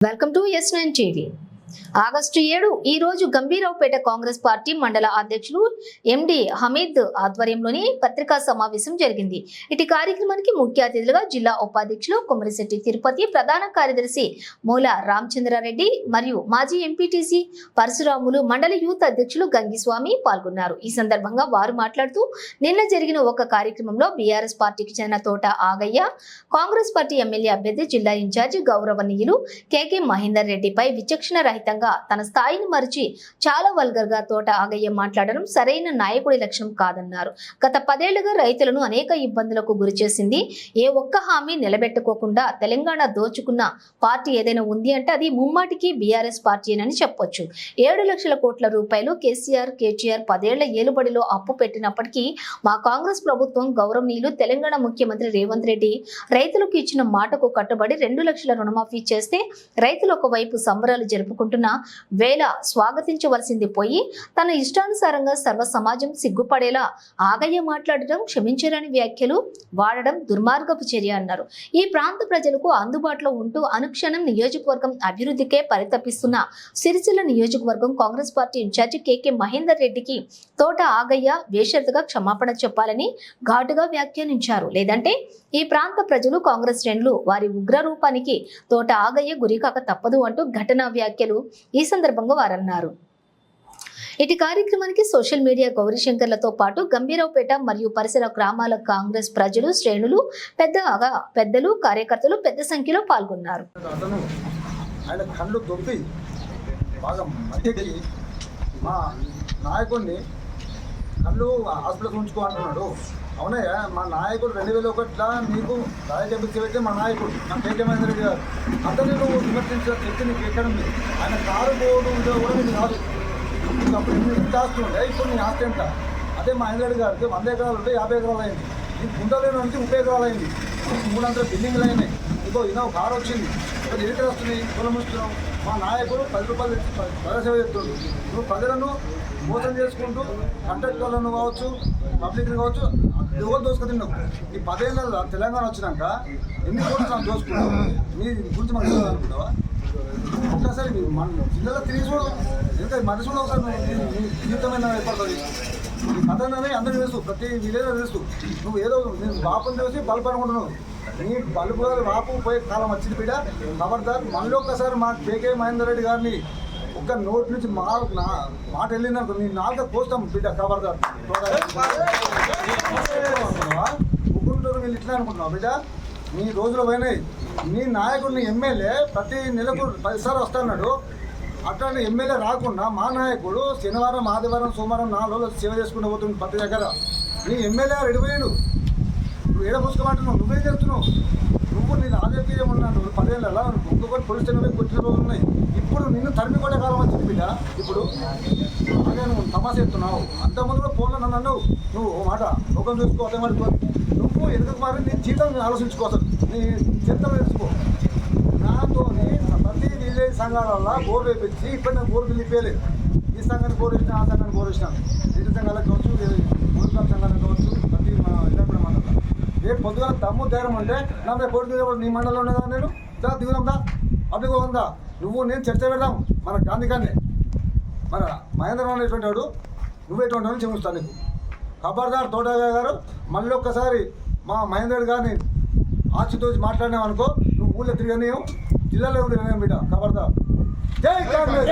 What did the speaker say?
Welcome to S9 TV. August 7 ఈ రోజు Gambhiraopet Congress party మండల అధ్యక్షులు ఎండి హమీద్ ఆధ్వర్యంలోని పత్రికా సమావేశం జరిగింది. ఇటు కార్యక్రమానికి ముఖ్య అతిథులుగా జిల్లా ఉపాధ్యక్షులు కుమరిశెట్టి తిరుపతి, ప్రధాన కార్యదర్శి మూల రామచంద్రారెడ్డి మరియు మాజీ ఎంపీటీసీ పరశురాములు, మండల యూత్ అధ్యక్షులు గంగిస్వామి పాల్గొన్నారు. ఈ సందర్భంగా వారు మాట్లాడుతూ నిన్న జరిగిన ఒక కార్యక్రమంలో బీఆర్ఎస్ పార్టీకి చెందిన తోట ఆగయ్య, కాంగ్రెస్ పార్టీ ఎమ్మెల్యే అభ్యర్థి జిల్లా ఇన్ఛార్జి గౌరవనీయులు కేకే మహేందర్ రెడ్డిపై విచక్షణ రహితంగా తన స్థాయిని మరిచి చాలా వల్గర్ గా తోట ఆగయ్య మాట్లాడడం సరైన నాయకుడి లక్షణం కాదన్నారు. గత 10 ఏళ్లుగా రైతులను అనేక ఇబ్బందులకు గురి చేసింది. ఏ ఒక్క హామీ నిలబెట్టుకోకుండా తెలంగాణ దోచుకున్న పార్టీ ఏదైనా ఉంది అంటే అది ముమ్మాటికి బీఆర్ఎస్ పార్టీనని చెప్పొచ్చు. 7 లక్షల కోట్ల రూపాయలు కేసీఆర్, కేటీఆర్ 10 ఏళ్ల ఏలుబడిలో అప్పు పెట్టినప్పటికీ మా కాంగ్రెస్ ప్రభుత్వం గౌరవనీయులు తెలంగాణ ముఖ్యమంత్రి రేవంత్ రెడ్డి రైతులకు ఇచ్చిన మాటకు కట్టుబడి 2 లక్షల రుణమాఫీ చేస్తే రైతులు ఒకవైపు సంబరాలు జరుపుకుంటున్న వేళ స్వాగతించవలసింది పోయి తన ఇష్టానుసారంగా సర్వ సమాజం సిగ్గుపడేలా ఆగయ్య మాట్లాడడం, క్షమించరాని వ్యాఖ్యలు వాడడం దుర్మార్గపు చర్య అన్నారు. ఈ ప్రాంత ప్రజలకు అందుబాటులో ఉంటూ అనుక్షణం నియోజకవర్గం అభివృద్ధికే పరితపిస్తున్న సిరిసిల్ల నియోజకవర్గం కాంగ్రెస్ పార్టీ ఇన్ఛార్జి కేకే మహేందర్ రెడ్డికి తోట ఆగయ్య బేషరతుగా క్షమాపణ చెప్పాలని ఘాటుగా వ్యాఖ్యానించారు. లేదంటే ఈ ప్రాంత ప్రజలు కాంగ్రెస్ శ్రేణులు వారి ఉగ్ర రూపానికి తోట ఆగయ్య గురికాక తప్పదు అంటూ ఘటనా వ్యాఖ్యలు ఈ సందర్భంగా వారన్నారు. ఇటు కార్యక్రమానికి సోషల్ మీడియా గౌరీశంకర్లతో పాటు గంభీరావుపేట మరియు పరిసర గ్రామాల కాంగ్రెస్ ప్రజలు, శ్రేణులు, పెద్దలు, కార్యకర్తలు పెద్ద సంఖ్యలో పాల్గొన్నారు. ఆయన కళ్ళు దొబ్బి బాగా మధ్యకి మా నాయకుడిని కళ్ళు హాస్పిటల్ ఉంచుకో అంటున్నాడు. అవునయ్యా, మా నాయకుడు 2001 నీకు రాజకీయ పెట్టి మా నాయకుడు నా కేకే మహేందర్ రెడ్డి గారు అతను నువ్వు విమర్శించిన శక్తి నీకు ఎక్కడ ఉంది? ఆయన కారు బోర్డు కూడా నీకు కాదు. నీకు అప్పుడు ఎంత ఆస్తి ఉండే, ఇప్పుడు నీ ఆస్తి ఎంత? అదే మహేందర్ రెడ్డి గారికి 100 ఎకరాలు ఉంటే 50 ఎకరాలు అయింది. నీకు గుంటలేని నుంచి 30 ఎకరాలు అయింది. 300 బిల్డింగ్లు అయినాయి. ఇంకో ఇన్నో కారు వచ్చింది. ఇప్పుడు ఎదురు వస్తున్నాయి, కులం వస్తున్నావు. మా నాయకుడు 10 రూపాయలు ప్రజాసేవ చేస్తుండు. నువ్వు ప్రజలను మోసం చేసుకుంటూ కాంట్రాక్టర్లను కావచ్చు, పబ్లిక్ని కావచ్చు, ఎవరు దోసుకుతున్నావు. ఈ 10 ఏళ్ళ తెలంగాణ వచ్చినాక ఎన్ని కోట్లు దోసుకున్నావు? నీ గురించి మనం అనుకుంటావా? ఒక్కసారి మన జిల్లాలో తిరిగి చూడు, ఎందుకంటే మనిషి కూడా ఒకసారి నీ జీవితమైన ఏర్పడుతుంది. ఈ కథ అనేది అందరికీ తెలుసు, ప్రతి విలేజ్లో తెలుసు. నువ్వు ఏదో నేను బాపుని తెలిసి బల్బు అనుకుంటున్నావు. నీ బల్బు బాపు పోయే కాలం వచ్చింది బిడ్డ. ఖబర్దార్ మళ్ళీ ఒక్కసారి మా కేకే మహేందర్ రెడ్డి గారిని ఒక్క నోటి నుంచి మాట వెళ్ళినాక నీ నాలుగు పోస్తాం బిడ్డ. ఖబర్దార్ ముగ్గురు వీళ్ళు ఇట్లా అనుకుంటున్నావు బిడ్డ. నీ రోజులు పోయినాయి. నీ నాయకుడిని ఎమ్మెల్యే ప్రతి నెలకు 10 సార్లు వస్తున్నాడు. అట్లాంటి ఎమ్మెల్యే రాకుండా మా నాయకుడు శనివారం, ఆదివారం, సోమవారం 4 రోజులు సేవ చేసుకుంటూ పోతుంది ప్రతి దగ్గర. నీ ఎమ్మెల్యే రెడిపోయాడు. నువ్వు ఏడ పుసుకోమంటున్నావు? నువ్వేం చేస్తున్నావు? నువ్వు నీ రాజకీయం ఉన్నాడు 10 ఏళ్ళ ఇంకొకటి పోలీస్ స్టేషన్ కొట్టిన రోజులు ఉన్నాయి. ఇప్పుడు నిన్ను తరిమి కొట్టే కాలం వచ్చింది బిడ్డ. ఇప్పుడు అదే నువ్వు తమాష ఎత్తున్నావు. అంతకుముందు కూడా ఫోన్లో నన్ను అన్నావు. నువ్వు ఓ మాట లోకం చూసుకో, అదే మాట నువ్వు ఎందుకు మరి నీ జీవితం ఆలోచించుకోవచ్చు, నీ చరిత్ర తెలుసుకో. నాతో ప్రతి విలేజ్ సంఘాలలో బోర్ వేపించి ఇప్పుడు నేను బోర్ నిలిపేయలేదు. ఈ సంఘాన్ని బోర్ వేసిన, ఆ సంఘాన్ని బోర్ వేసినాను. నీటి సంఘాలకు కావచ్చు, మున్సిపల్ సంఘాలకు కావచ్చు, ప్రతి ఇలా కూడా మండలం రేపు పొద్దుగా దమ్ము ధైర్యం అంటే నా రేపు పొద్దు దిగబడి నీ మండలంలో ఉండేదా? నేను దిగుదాందా అప్పుడు ఉందా? నువ్వు నేను చర్చ పెడదాం మన గాంధీగారిని. మన మహేంద్ర అనేటువంటి వాడు నువ్వేటువంటి వాడిని చెప్తాను నీకు. ఖబర్దార్ తోటగా గారు, మళ్ళీ ఒక్కసారి మా మహేందర్ గారిని ఆచితోచి మాట్లాడినావు అనుకో, నువ్వు ఊళ్ళో తిరిగానేవు, జిల్లాలో తిరిగానే బిడ్డ. ఖబర్దార్. జై కాంగ్రెస్.